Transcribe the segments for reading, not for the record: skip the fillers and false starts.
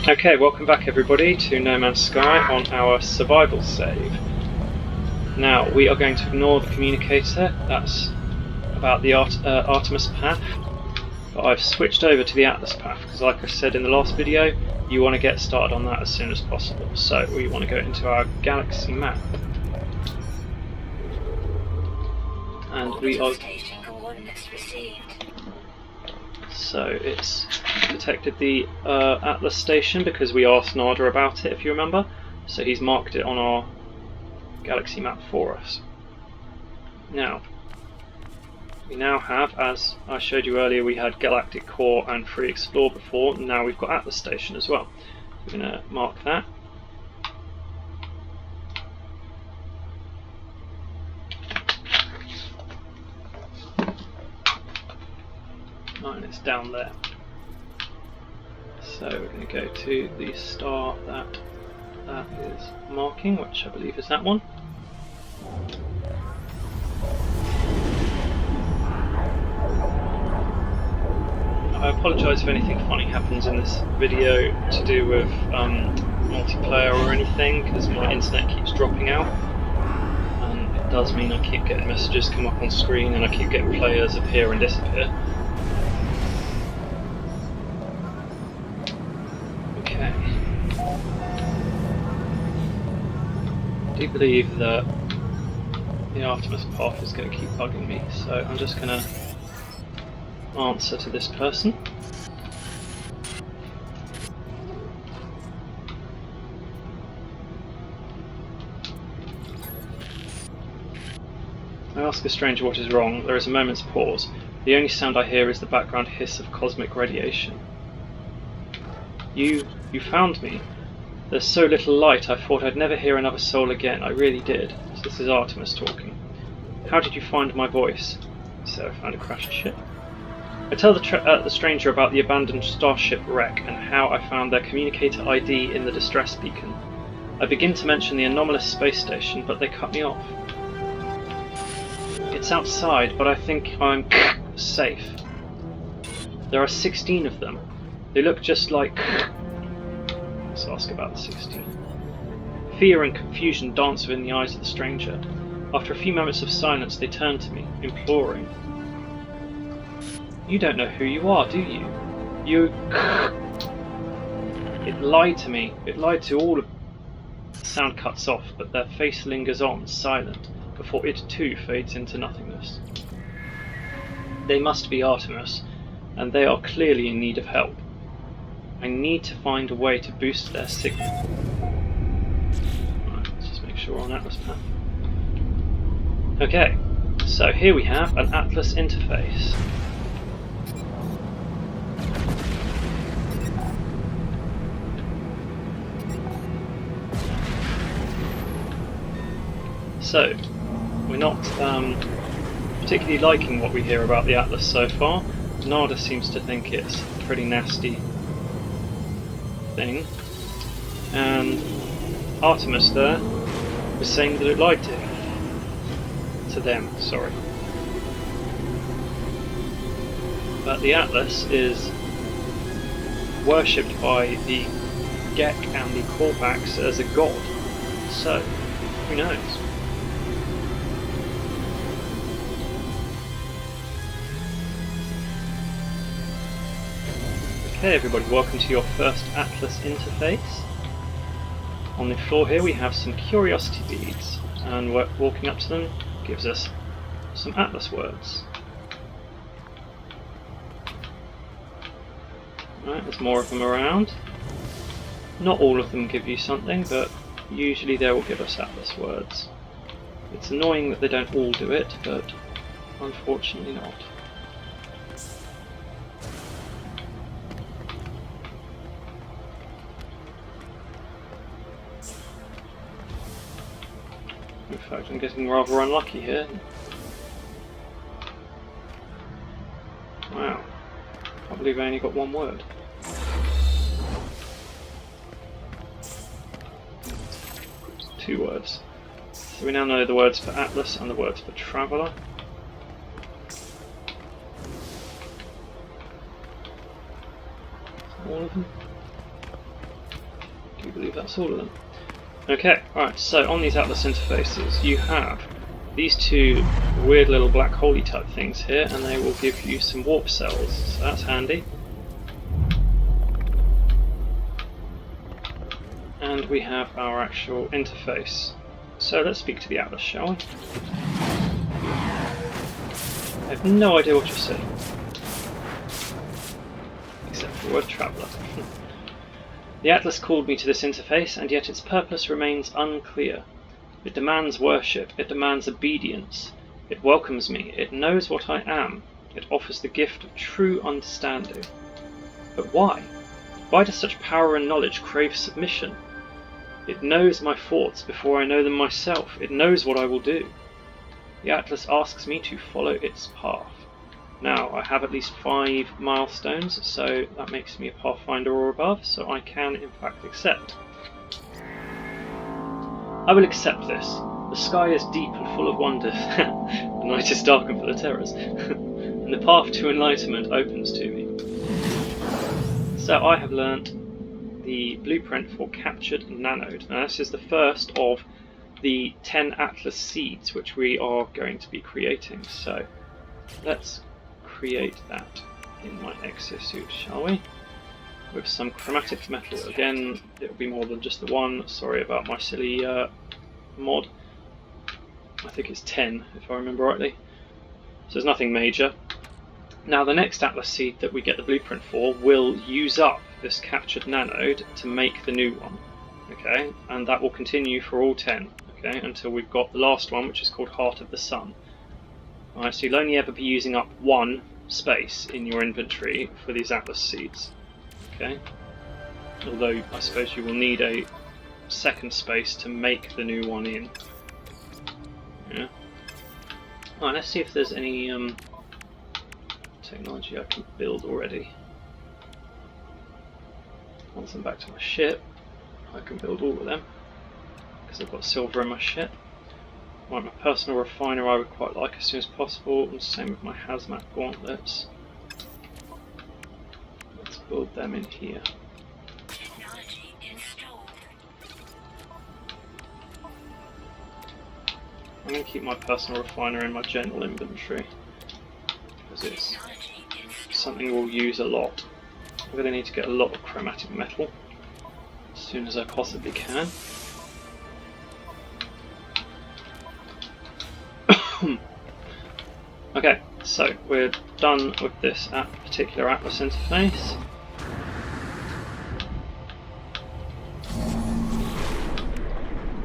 Okay, welcome back everybody to No Man's Sky on our survival save. Now, we are going to ignore the communicator, that's about the Artemis path, but I've switched over to the Atlas path, because like I said in the last video, you want to get started on that as soon as possible. So we want to go into our galaxy map. And we are... So it's detected the Atlas station because we asked Nada about it, if you remember. So he's marked it on our galaxy map for us. Now, we now have, as I showed you earlier, we had Galactic Core and Free Explore before, and now we've got Atlas Station as well. We're going to mark that. And it's down there. So we're going to go to the star that is marking, which I believe is that one. I apologise if anything funny happens in this video to do with multiplayer or anything, because my internet keeps dropping out. And it does mean I keep getting messages come up on screen and I keep getting players appear and disappear. Okay. I do believe that the Artemis path is going to keep bugging me, so I'm just going to answer to this person. I ask a stranger what is wrong. There is a moment's pause. The only sound I hear is the background hiss of cosmic radiation. You found me. There's so little light I thought I'd never hear another soul again. I really did. So this is Artemis talking. How did you find my voice? So I found a crashed ship. I tell the stranger about the abandoned starship wreck and how I found their communicator ID in the distress beacon. I begin to mention the anomalous space station, but they cut me off. It's outside, but I think I'm safe. There are 16 of them. They look just like... Let's ask about the 16. Fear and confusion dance within the eyes of the stranger. After a few moments of silence, they turn to me, imploring. You don't know who you are, do you? You... It lied to me. It lied to all of... The sound cuts off, but their face lingers on, silent, before it too fades into nothingness. They must be Artemis, and they are clearly in need of help. I need to find a way to boost their signal. Right, let's just make sure we're on Atlas path. Okay, so here we have an Atlas interface. So, we're not particularly liking what we hear about the Atlas so far. Nada seems to think it's a pretty nasty thing, and Artemis there was saying that it lied to him. To them, sorry. But the Atlas is worshipped by the Gek and the Korvax as a god, so who knows? Okay everybody, welcome to your first Atlas interface. On the floor here we have some curiosity beads, and walking up to them gives us some Atlas words. Right, there's more of them around. Not all of them give you something, but usually they will give us Atlas words. It's annoying that they don't all do it, but unfortunately not. In fact, I'm getting rather unlucky here. Wow, I can't believe I only got one word. Two words. So we now know the words for Atlas and the words for Traveller. All of them. you believe that's all of them. Okay, right, so on these Atlas interfaces you have these two weird little black holey type things here, and they will give you some warp cells, so that's handy. And we have our actual interface. So let's speak to the Atlas, shall we? I have no idea what you're saying. Except for the word traveller. The Atlas called me to this interface, and yet its purpose remains unclear. It demands worship, it demands obedience. It welcomes me, it knows what I am. It offers the gift of true understanding. But why? Why does such power and knowledge crave submission? It knows my thoughts before I know them myself. It knows what I will do. The Atlas asks me to follow its path. Now, I have at least 5 milestones, so that makes me a Pathfinder or above, so I can in fact accept. I will accept this. The sky is deep and full of wonders. The night is dark and full of terrors. And the path to enlightenment opens to me. So I have learnt the blueprint for captured nanode. Now this is the first of the 10 Atlas seeds which we are going to be creating. So let's create that in my exosuit, shall we? With some chromatic metal. Again, it will be more than just the one. Sorry about my silly mod. I think it's 10 if I remember rightly. So there's nothing major. Now the next Atlas seed that we get the blueprint for will use up this captured nanode to make the new one. Okay, and that will continue for all 10. Okay, until we've got the last one, which is called Heart of the Sun. Alright, so you'll only ever be using up one space in your inventory for these Atlas seeds. Okay, although I suppose you will need a second space to make the new one in. Yeah. Alright, let's see if there's any technology I can build already. Once I'm back to my ship, I can build all of them because I've got silver in my ship. Right, my personal refiner I would quite like as soon as possible, and same with my hazmat gauntlets. Let's build them in here. Technology installed. I'm going to keep my personal refiner in my general inventory because it's something we'll use a lot. I'm going to need to get a lot of chromatic metal as soon as I possibly can. Okay, so we're done with this particular Atlas interface.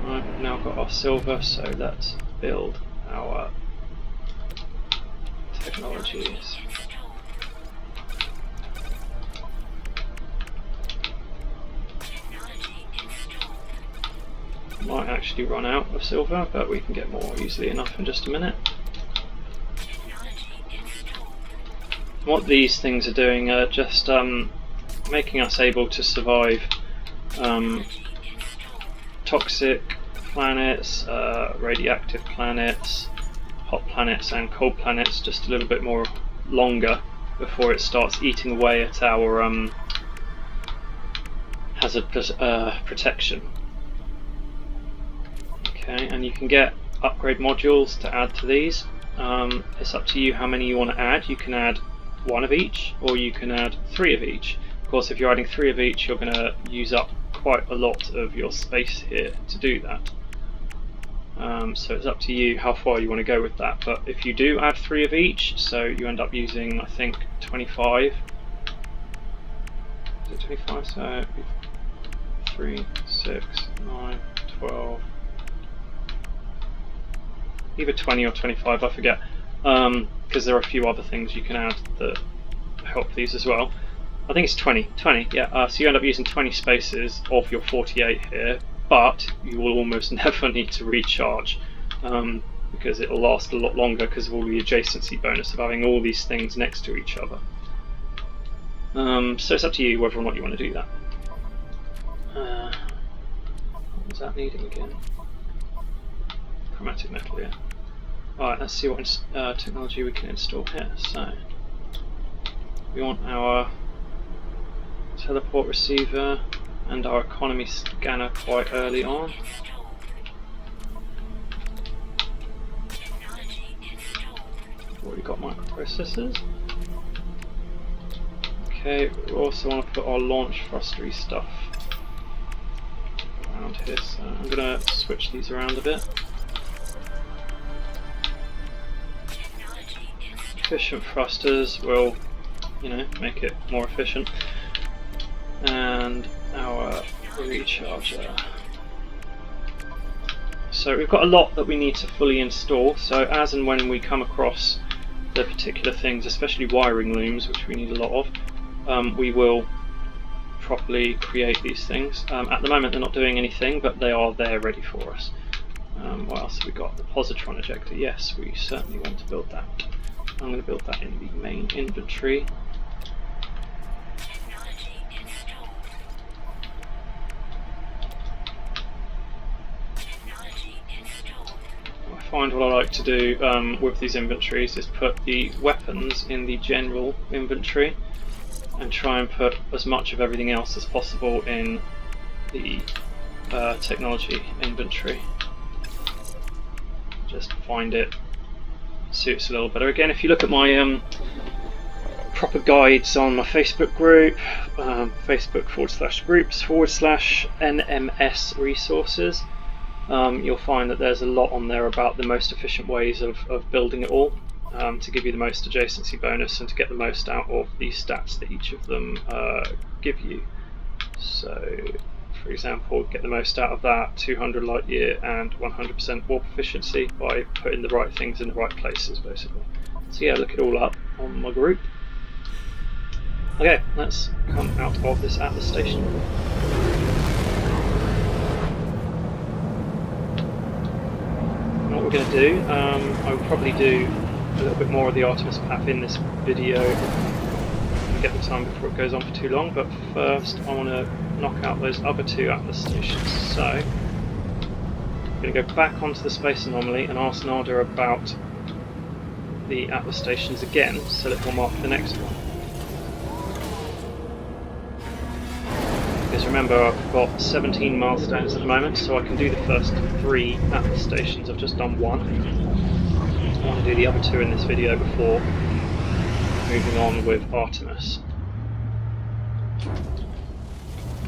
Right, we've now got our silver, so let's build our technologies. Might actually run out of silver, but we can get more easily enough in just a minute. What these things are doing are just making us able to survive toxic planets, radioactive planets, hot planets and cold planets just a little bit more longer before it starts eating away at our hazard protection. Okay, and you can get upgrade modules to add to these. It's up to you how many you want to add. You can add 1 of each, or you can add 3 of each. Of course, if you're adding 3 of each, you're going to use up quite a lot of your space here to do that. So it's up to you how far you want to go with that. But if you do add 3 of each, so you end up using, I think, 25. Is it 25? So 3, 6, 9, 12. Either 20 or 25, I forget, because there are a few other things you can add that help these as well. I think it's 20, yeah, so you end up using 20 spaces of your 48 here, but you will almost never need to recharge, because it will last a lot longer because of all the adjacency bonus of having all these things next to each other. So it's up to you whether or not you want to do that. What was that needing again? Chromatic metal, yeah. Alright, let's see what technology we can install here. So, we want our teleport receiver, and our economy scanner quite early on. Already got microprocessors. Okay, we also want to put our launch thrustery stuff around here, so I'm going to switch these around a bit. Efficient thrusters will, make it more efficient. And our recharger. So we've got a lot that we need to fully install, so as and when we come across the particular things, especially wiring looms, which we need a lot of, we will properly create these things. At the moment they're not doing anything, but they are there ready for us. What else have we got? The positron ejector, yes, we certainly want to build that. I'm going to build that in the main inventory. I find what I like to do with these inventories is put the weapons in the general inventory and try and put as much of everything else as possible in the technology inventory. Just find it suits a little better. Again, if you look at my proper guides on my Facebook group, Facebook.com/groups/NMS resources, you'll find that there's a lot on there about the most efficient ways of building it all, to give you the most adjacency bonus and to get the most out of the stats that each of them give you. So, for example, get the most out of that 200 light year and 100% warp efficiency by putting the right things in the right places, basically. So yeah, look it all up on my group. Okay, let's come out of this Atlas station. What we're going to do, I will probably do a little bit more of the Artemis path in this video and get the time before it goes on for too long, but first I want to knock out those other two Atlas stations. So I'm going to go back onto the space anomaly and ask Nada about the Atlas stations again, so that we'll mark the next one. Because remember, I've got 17 milestones at the moment, so I can do the first 3 Atlas stations. I've just done 1. I want to do the other 2 in this video before moving on with Artemis.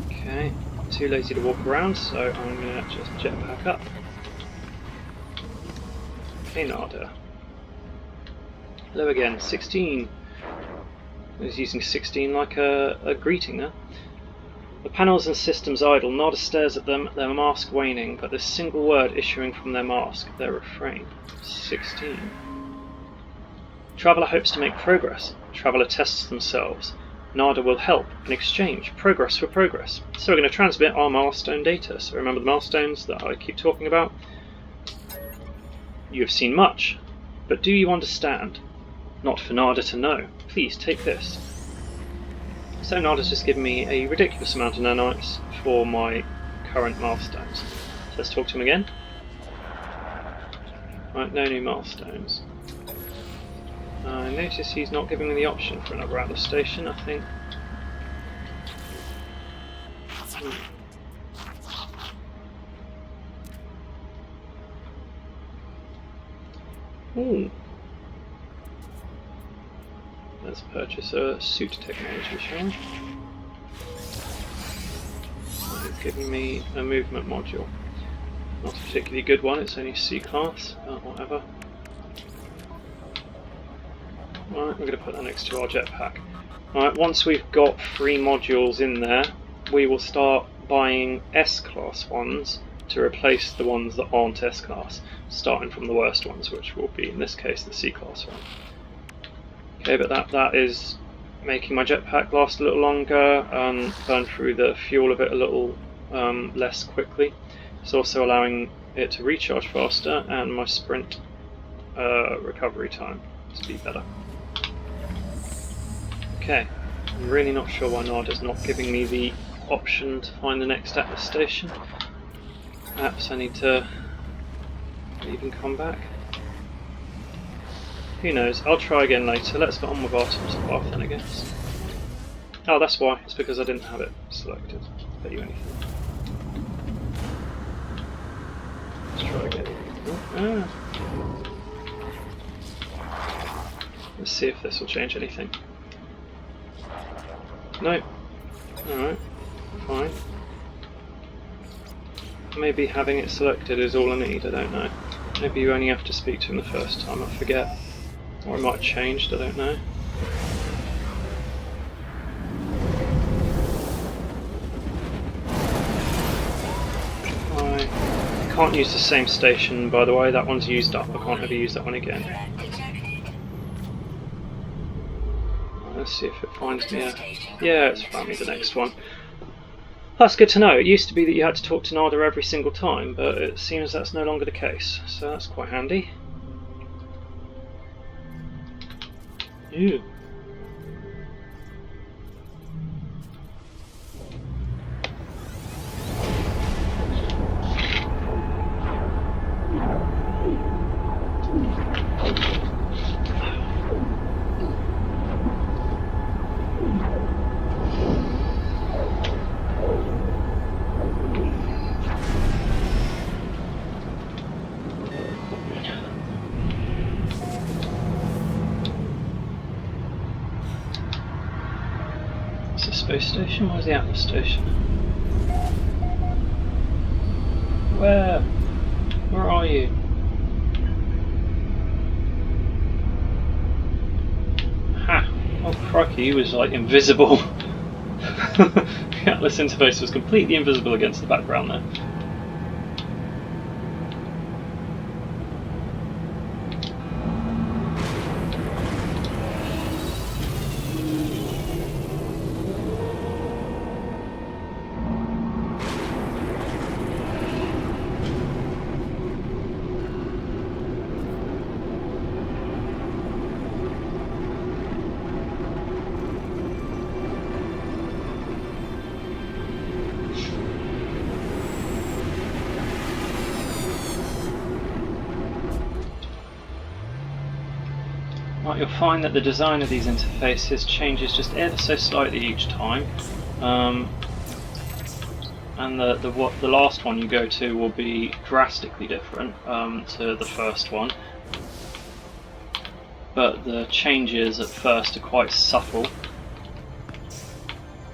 Okay, too lazy to walk around, so I'm going to just jetpack up. Okay, Nada. Hello again, 16. I was using 16 like a greeting there. The panels and systems idle. Nada stares at them, their mask waning, but this single word issuing from their mask, their refrain. 16. Traveller hopes to make progress. Traveller tests themselves. Nada will help in exchange. Progress for progress. So we're going to transmit our milestone data. So remember the milestones that I keep talking about? You have seen much, but do you understand? Not for Nada to know. Please take this. So Nada's just given me a ridiculous amount of nanites for my current milestones. So let's talk to him again. Right, no new milestones. I notice he's not giving me the option for another Atlas station, I think. Ooh. Let's purchase a suit technology, shall we? It's giving me a movement module. Not a particularly good one, it's only C class, but whatever. Right, we're going to put that next to our jetpack. Right, once we've got 3 modules in there, we will start buying S-class ones to replace the ones that aren't S-class, starting from the worst ones, which will be, in this case, the C-class one. Okay, but that is making my jetpack last a little longer and burn through the fuel a bit a little less quickly. It's also allowing it to recharge faster and my sprint recovery time to be better. Okay, I'm really not sure why Nada's not giving me the option to find the next Atlas station. Perhaps I need to leave and come back. Who knows, I'll try again later. Let's get on with Artemis path then, I guess. Oh, that's why. It's because I didn't have it selected. bet you anything. Let's try again. Oh, let's see if this will change anything. No. Alright, fine. Maybe having it selected is all I need, I don't know. Maybe you only have to speak to him the first time, I forget. Or it might have changed, I don't know. I can't use the same station, by the way, that one's used up, I can't ever use that one again. Let's see if it finds me yeah, it's found me the next one. That's good to know. It used to be that you had to talk to Nada every single time, but it seems that's no longer the case, so that's quite handy. Ew. Is the space station? Where's the Atlas station? Where? Where are you? Ha! Oh crikey, he was like invisible. The Atlas interface was completely invisible against the background there. Right, you'll find that the design of these interfaces changes just ever so slightly each time, and the last one you go to will be drastically different to the first one. But the changes at first are quite subtle.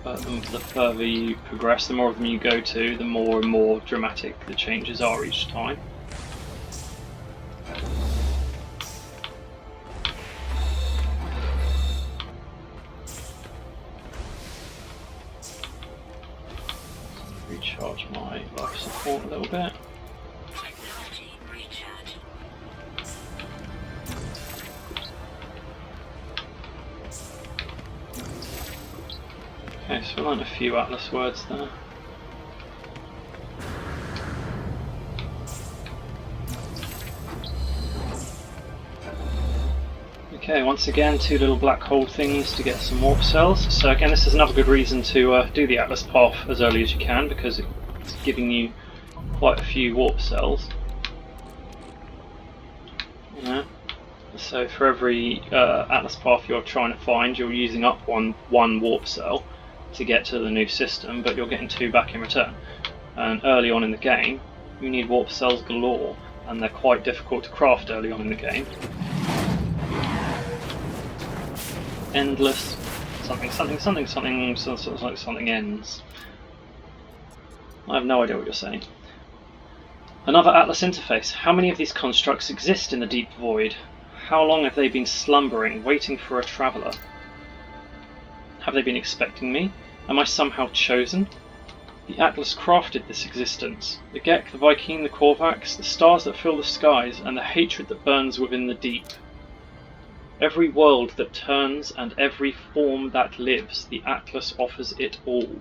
But the further you progress, the more of them you go to, the more and more dramatic the changes are each time. Recharge my life support a little bit. Technology recharge. Okay, so we learned a few Atlas words there. Okay, once again, two little black hole thingies to get some warp cells. So again, this is another good reason to do the Atlas path as early as you can, because it's giving you quite a few warp cells. Yeah. So for every Atlas path you're trying to find, you're using up one warp cell to get to the new system, but you're getting 2 back in return. And early on in the game, you need warp cells galore, and they're quite difficult to craft early on in the game. Endless something ends. I have no idea what you're saying. Another Atlas interface. How many of these constructs exist in the deep void? How long have they been slumbering, waiting for a traveller? Have they been expecting me? Am I somehow chosen? The Atlas crafted this existence. The Gek, the Viking, the Korvax, the stars that fill the skies, and the hatred that burns within the deep. Every world that turns and every form that lives, the Atlas offers it all.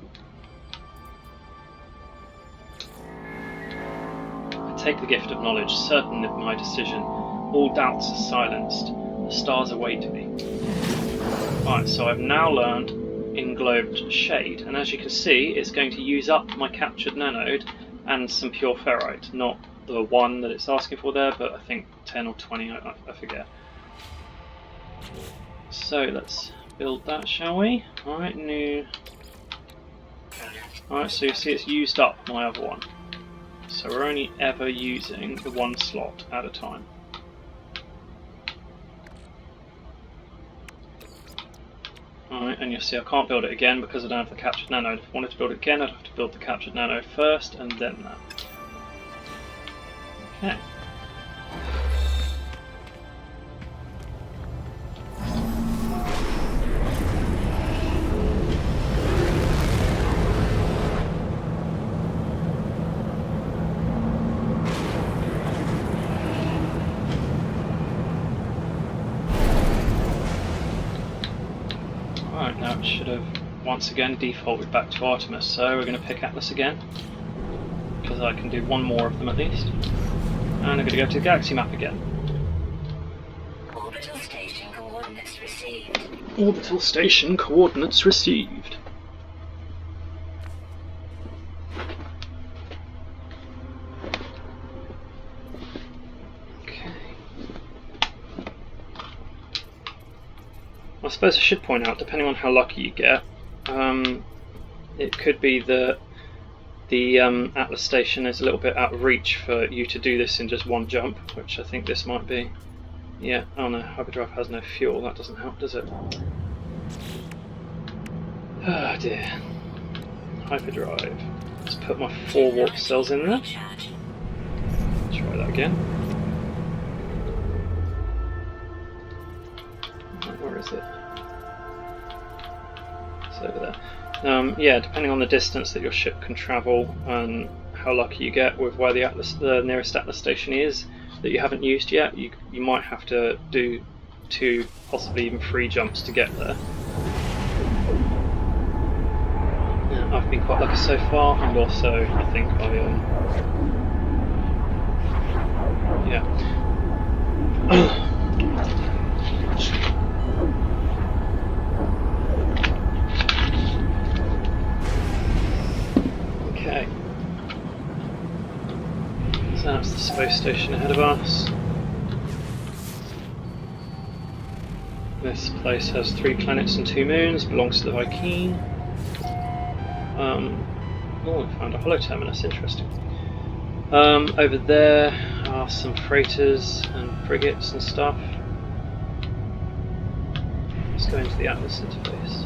I take the gift of knowledge, certain of my decision. All doubts are silenced. The stars await me. Right, so I've now learned Englobed Shade, and as you can see, it's going to use up my captured nanode and some pure ferrite. Not the 1 that it's asking for there, but I think 10 or 20, I forget. So let's build that, shall we? Alright, new Alright, so you see it's used up my other one. So we're only ever using the one slot at a time. Alright, and you'll see I can't build it again because I don't have the captured nanode. If I wanted to build it again, I'd have to build the captured nanode first and then that. Okay. Alright, now it should have once again defaulted back to Artemis, so we're going to pick Atlas again, because I can do one more of them at least. And I'm going to go to the galaxy map again. Orbital station coordinates received. Orbital station coordinates received. Okay. I suppose I should point out, depending on how lucky you get, it could be that the Atlas station is a little bit out of reach for you to do this in just one jump, which I think this might be. Yeah, oh no, hyperdrive has no fuel, that doesn't help, does it? Oh dear. Hyperdrive. Let's put my 4 warp cells in there. Try that again. Right, where is it? It's over there. Yeah, depending on the distance that your ship can travel and how lucky you get with where the nearest Atlas station is that you haven't used yet, you might have to do 2, possibly even 3 jumps to get there. Yeah, I've been quite lucky so far, and also I think yeah. Okay, so that's the space station ahead of us. This place has 3 planets and 2 moons, belongs to the Viking. Oh, I found a hollow terminus, interesting. Over there are some freighters and frigates and stuff. Let's go into the Atlas interface.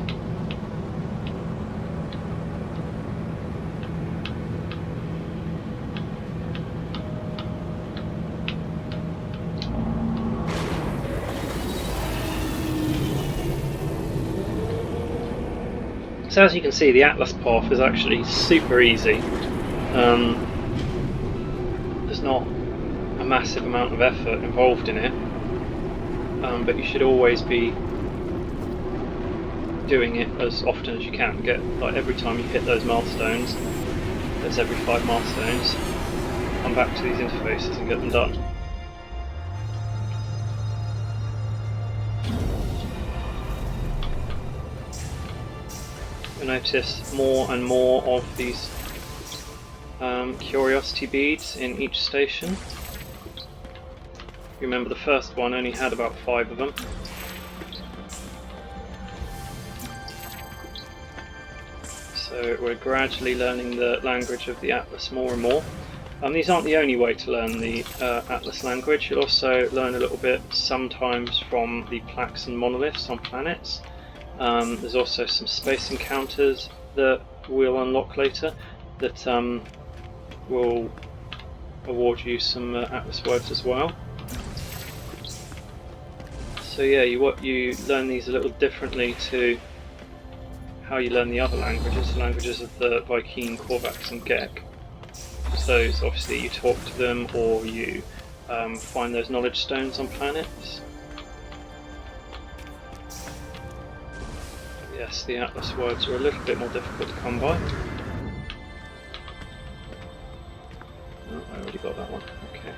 So as you can see, the Atlas path is actually super easy. There's not a massive amount of effort involved in it, but you should always be doing it as often as you can. Get like every time you hit those milestones, there's every 5 milestones, come back to these interfaces and get them done. You'll notice more and more of these curiosity beads in each station. Remember the first one only had about 5 of them. So we're gradually learning the language of the Atlas more and more. These aren't the only way to learn the Atlas language. You'll also learn a little bit sometimes from the plaques and monoliths on planets. There's also some space encounters that we'll unlock later that will award you some Atlas words as well. So yeah, you learn these a little differently to how you learn the other languages, the languages of the Viking, Korvax and Gek. So obviously you talk to them or you find those knowledge stones on planets. Yes, the Atlas words are a little bit more difficult to come by. Oh, I already got that one. Okay.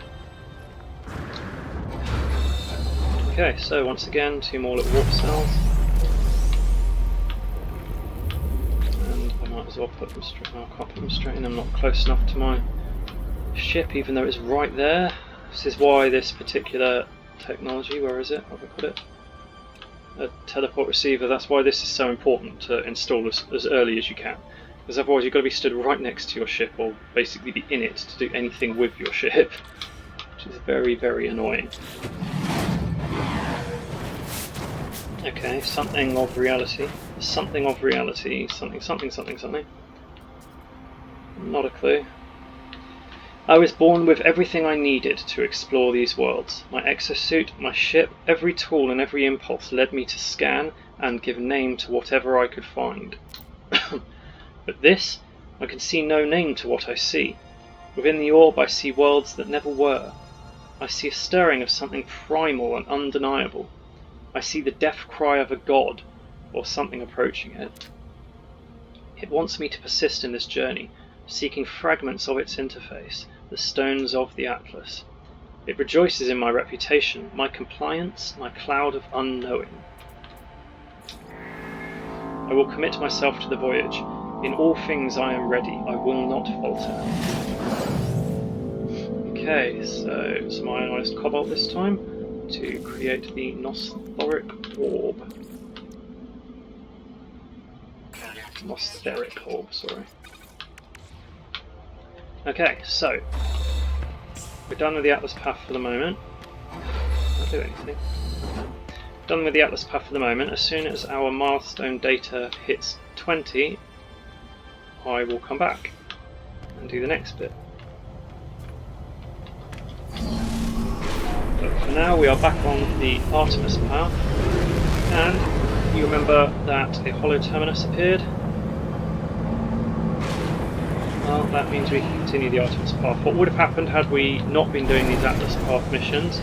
Okay, so once again, 2 more little warp cells. And I might as well put them straight. Oh, I can't put them straight in, I'm not close enough to my ship, even though it's right there. This is why this particular technology, where is it? Have I put it? A teleport receiver, that's why this is so important to install as early as you can. Because otherwise you've got to be stood right next to your ship, or basically be in it to do anything with your ship, which is very, very annoying. Okay, something of reality. Something of reality. Something, something, something, something. Not a clue. I was born with everything I needed to explore these worlds. My exosuit, my ship, every tool and every impulse led me to scan and give name to whatever I could find. But this, I can see no name to what I see. Within the orb I see worlds that never were. I see a stirring of something primal and undeniable. I see the death cry of a god, or something approaching it. It wants me to persist in this journey, seeking fragments of its interface, the stones of the Atlas. It rejoices in my reputation, my compliance, my cloud of unknowing. I will commit myself to the voyage. In all things I am ready, I will not falter. Okay, so some ionised cobalt this time to create the Nosthoric orb. Nostheric orb, sorry. Okay, so we're done with the Atlas path for the moment. I'll do anything. Done with the Atlas path for the moment. As soon as our milestone data hits 20, I will come back and do the next bit. But for now we are back on the Artemis path, and you remember that a hollow terminus appeared? Well, that means we can continue the Artemis path. What would have happened had we not been doing these Atlas path missions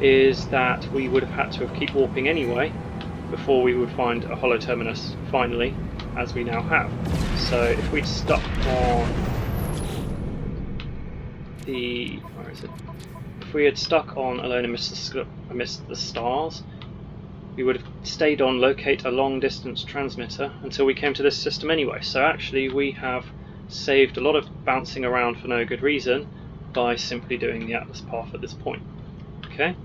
is that we would have had to keep warping anyway before we would find a hollow terminus finally, as we now have. So if we'd stuck on the... where is it? If we had stuck on Alone Amidst the Stars, we would have stayed on Locate a Long Distance Transmitter until we came to this system anyway. So actually we have saved a lot of bouncing around for no good reason by simply doing the Atlas path at this point. Okay,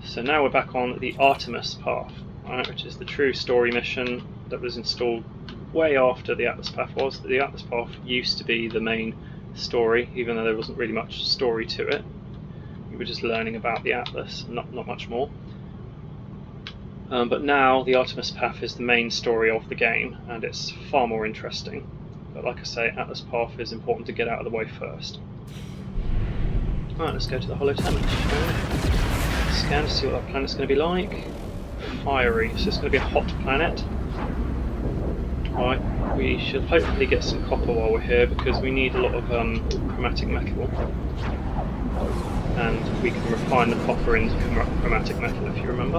so now we're back on the Artemis path, right, which is the true story mission that was installed way after the Atlas path was. The Atlas path used to be the main story, even though there wasn't really much story to it. We were just learning about the Atlas, not much more. But now the Artemis path is the main story of the game, and it's far more interesting. But like I say, Atlas path is important to get out of the way first. Right, let's go to the hollow terminus. Scan to see what our planet's going to be like. Fiery, so it's going to be a hot planet. Right, we should hopefully get some copper while we're here because we need a lot of chromatic metal. And we can refine the copper into chromatic metal if you remember.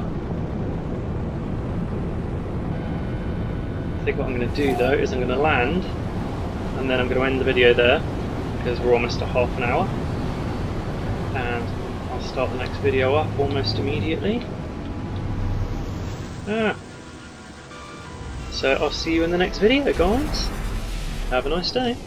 I think what I'm going to do though is I'm going to land and then I'm going to end the video there because we're almost at half an hour. And I'll start the next video up almost immediately. So I'll see you in the next video, guys. Have a nice day.